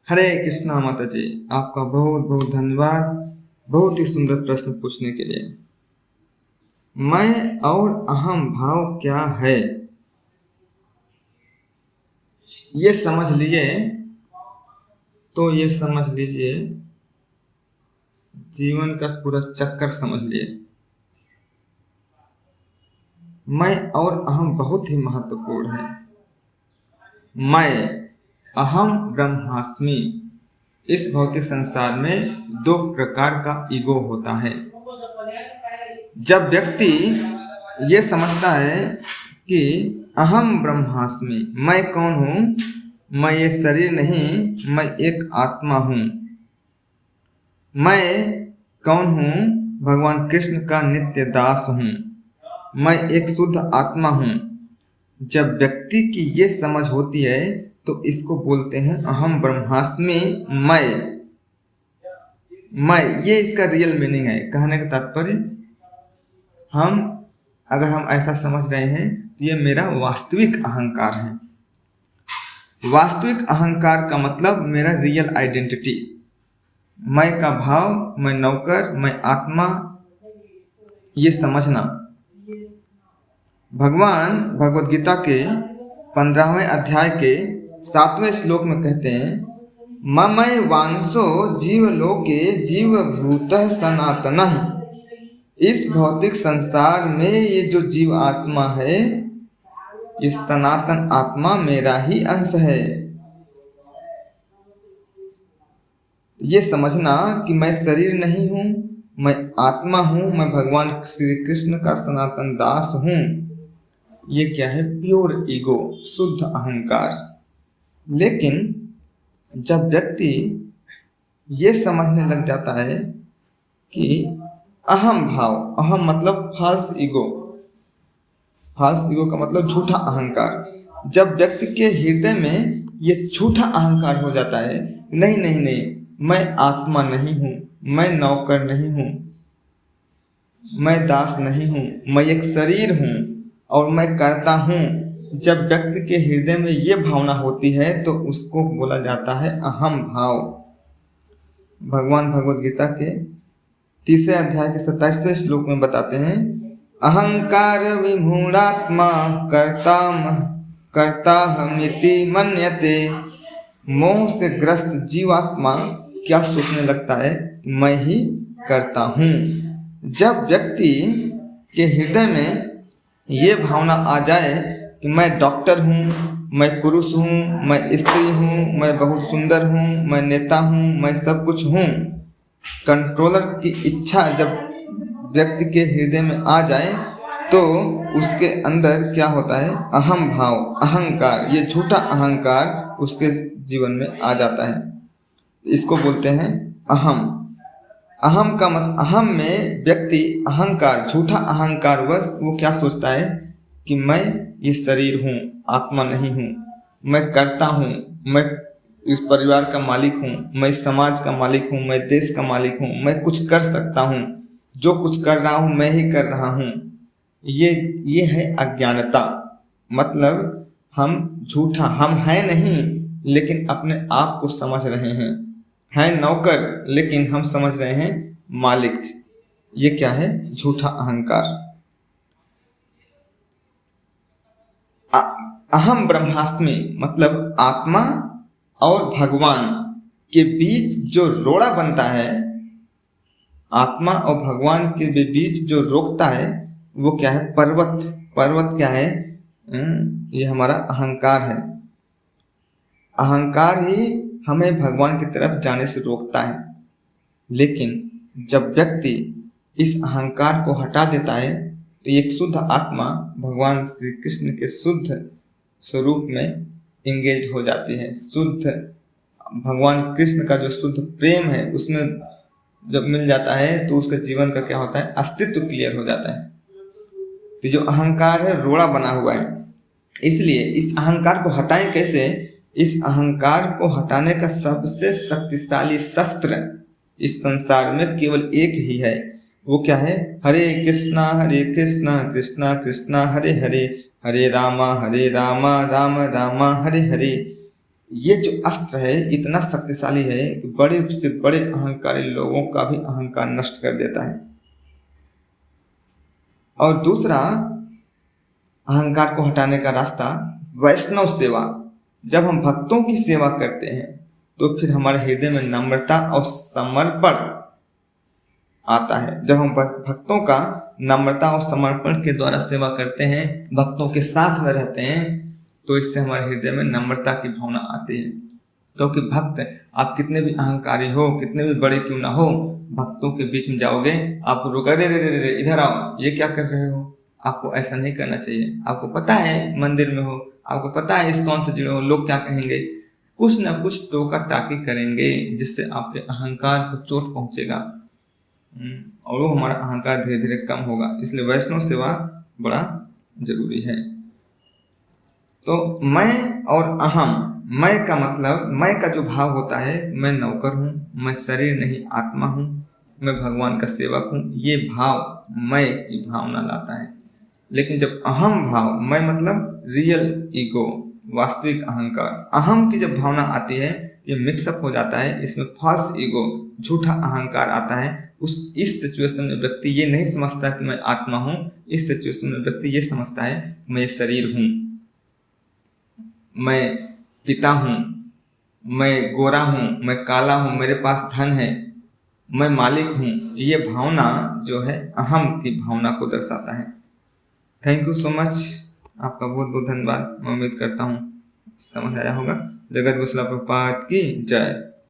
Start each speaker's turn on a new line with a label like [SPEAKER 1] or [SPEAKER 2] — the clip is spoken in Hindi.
[SPEAKER 1] हरे कृष्णा माता जी, आपका बहुत बहुत धन्यवाद बहुत ही सुंदर प्रश्न पूछने के लिए। मैं और अहम भाव क्या है, ये समझ लिए तो ये समझ लीजिए जीवन का पूरा चक्कर समझ लिए। मैं और अहम बहुत ही महत्वपूर्ण है। मैं अहम ब्रह्मास्मि। इस भौतिक संसार में दो प्रकार का ईगो होता है। जब व्यक्ति ये समझता है कि अहम ब्रह्मास्मि, मैं कौन हूँ, मैं ये शरीर नहीं, मैं एक आत्मा हूँ। मैं कौन हूँ, भगवान कृष्ण का नित्य दास हूँ। मैं एक शुद्ध आत्मा हूँ। जब व्यक्ति की ये समझ होती है तो इसको बोलते हैं अहम ब्रह्मास्मि। मैं ये इसका रियल मीनिंग है। कहने का तात्पर्य, अगर हम ऐसा समझ रहे हैं तो ये मेरा वास्तविक अहंकार है। वास्तविक अहंकार का मतलब मेरा रियल आइडेंटिटी। मैं का भाव, मैं नौकर, मैं आत्मा, ये समझना। भगवान भगवत गीता के 15वें अध्याय के 7वें श्लोक में कहते हैं, ममैवांसो जीवलोके जीवभूतः सनातनः। इस भौतिक संसार में ये जो जीव आत्मा है, ये सनातन आत्मा मेरा ही अंश है। ये समझना कि मैं शरीर नहीं हूँ, मैं आत्मा हूँ, मैं भगवान श्री कृष्ण का सनातन दास हूँ। ये क्या है? प्योर ईगो, शुद्ध अहंकार। लेकिन जब व्यक्ति ये समझने लग जाता है कि अहम भाव, अहम मतलब फाल्स ईगो, फाल्स ईगो का मतलब झूठा अहंकार। जब व्यक्ति के हृदय में ये झूठा अहंकार हो जाता है, नहीं नहीं नहीं, मैं आत्मा नहीं हूँ, मैं नौकर नहीं हूँ, मैं दास नहीं हूँ, मैं एक शरीर हूँ और मैं करता हूँ। जब व्यक्ति के हृदय में ये भावना होती है तो उसको बोला जाता है अहम भाव। भगवान भगवत गीता के 3 अध्याय के 27वें श्लोक में बताते हैं, अहंकार विमूढ़ात्मा कर्ता हमिति मन्यते। मोह से ग्रस्त जीवात्मा क्या सोचने लगता है? मैं ही करता हूँ। जब व्यक्ति के हृदय में ये भावना आ जाए कि मैं डॉक्टर हूँ, मैं पुरुष हूँ, मैं स्त्री हूँ, मैं बहुत सुंदर हूँ, मैं नेता हूँ, मैं सब कुछ हूँ, कंट्रोलर की इच्छा जब व्यक्ति के हृदय में आ जाए तो उसके अंदर क्या होता है? अहम भाव, अहंकार, ये झूठा अहंकार उसके जीवन में आ जाता है। इसको बोलते हैं अहम। अहम का मत, अहम में व्यक्ति अहंकार, झूठा अहंकार वश वो क्या सोचता है कि मैं ये शरीर हूँ, आत्मा नहीं हूँ, मैं करता हूँ, मैं इस परिवार का मालिक हूँ, मैं इस समाज का मालिक हूँ, मैं देश का मालिक हूँ, मैं कुछ कर सकता हूँ, जो कुछ कर रहा हूँ मैं ही कर रहा हूँ। ये है अज्ञानता। मतलब हम झूठा, हम हैं नहीं लेकिन अपने आप को समझ रहे हैं नौकर लेकिन हम समझ रहे हैं मालिक। ये क्या है? झूठा अहंकार। अहम ब्रह्मास्मि मतलब आत्मा और भगवान के बीच जो रोड़ा बनता है, आत्मा और भगवान के बीच जो रोकता है वो क्या है? पर्वत। पर्वत क्या है? ये हमारा अहंकार है। अहंकार ही हमें भगवान की तरफ जाने से रोकता है। लेकिन जब व्यक्ति इस अहंकार को हटा देता है तो एक शुद्ध आत्मा भगवान श्री कृष्ण के शुद्ध स्वरूप में इंगेज हो जाती है। शुद्ध भगवान कृष्ण का जो शुद्ध प्रेम है उसमें जब मिल जाता है तो उसके जीवन का क्या होता है? अस्तित्व क्लियर हो जाता है। तो जो अहंकार है रोड़ा बना हुआ है, इसलिए इस अहंकार को हटाएं कैसे? इस अहंकार को हटाने का सबसे शक्तिशाली शस्त्र इस संसार में केवल एक ही है। वो क्या है? हरे कृष्णा कृष्णा कृष्णा हरे हरे, हरे रामा रामा हरे हरे। ये जो अस्त्र है इतना शक्तिशाली है कि बड़े से बड़े अहंकारी लोगों का भी अहंकार नष्ट कर देता है। और दूसरा अहंकार को हटाने का रास्ता वैष्णव सेवा। जब हम भक्तों की सेवा करते हैं तो फिर हमारे हृदय में नम्रता और समर्पण आता है। जब हम भक्तों का नम्रता और समर्पण के द्वारा सेवा करते हैं, भक्तों के साथ में रहते हैं, तो इससे हमारे हृदय में नम्रता की भावना आती है। क्योंकि भक्त, आप कितने भी अहंकारी हो, कितने भी बड़े क्यों ना हो, भक्तों के बीच में जाओगे, आप रोका, रे रे रे रे इधर आओ, ये क्या कर रहे हो, आपको ऐसा नहीं करना चाहिए। आपको पता है मंदिर में हो, आपको पता है इस्कॉन से जुड़े हो, लोग क्या कहेंगे, कुछ ना कुछ टोका टाकी करेंगे जिससे आपके अहंकार को चोट पहुंचेगा और वो हमारा अहंकार धीरे धीरे कम होगा। इसलिए वैष्णव सेवा बड़ा जरूरी है। तो मैं और अहम, मैं का मतलब, मैं का जो भाव होता है, मैं नौकर हूँ, मैं शरीर नहीं आत्मा हूँ, मैं भगवान का सेवक हूँ, ये भाव मैं की भावना लाता है। लेकिन जब अहम भाव, मैं मतलब रियल ईगो, वास्तविक अहंकार, अहम की जब भावना आती है, ये मिक्सअप हो जाता है, इसमें फॉल्स ईगो, झूठा अहंकार आता है। इस सिचुएशन में व्यक्ति ये नहीं समझता कि मैं आत्मा हूँ, इस सिचुएशन में व्यक्ति ये समझता है कि मैं शरीर हूँ, मैं पिता हूँ, मैं गोरा हूँ, मैं काला हूँ, मेरे पास धन है, मैं मालिक हूँ। ये भावना जो है अहम की भावना को दर्शाता है। थैंक यू सो मच, आपका बहुत बहुत धन्यवाद। मैं उम्मीद करता हूँ समझ आया होगा। जगत गुरु शिला प्रभुपाद की जय।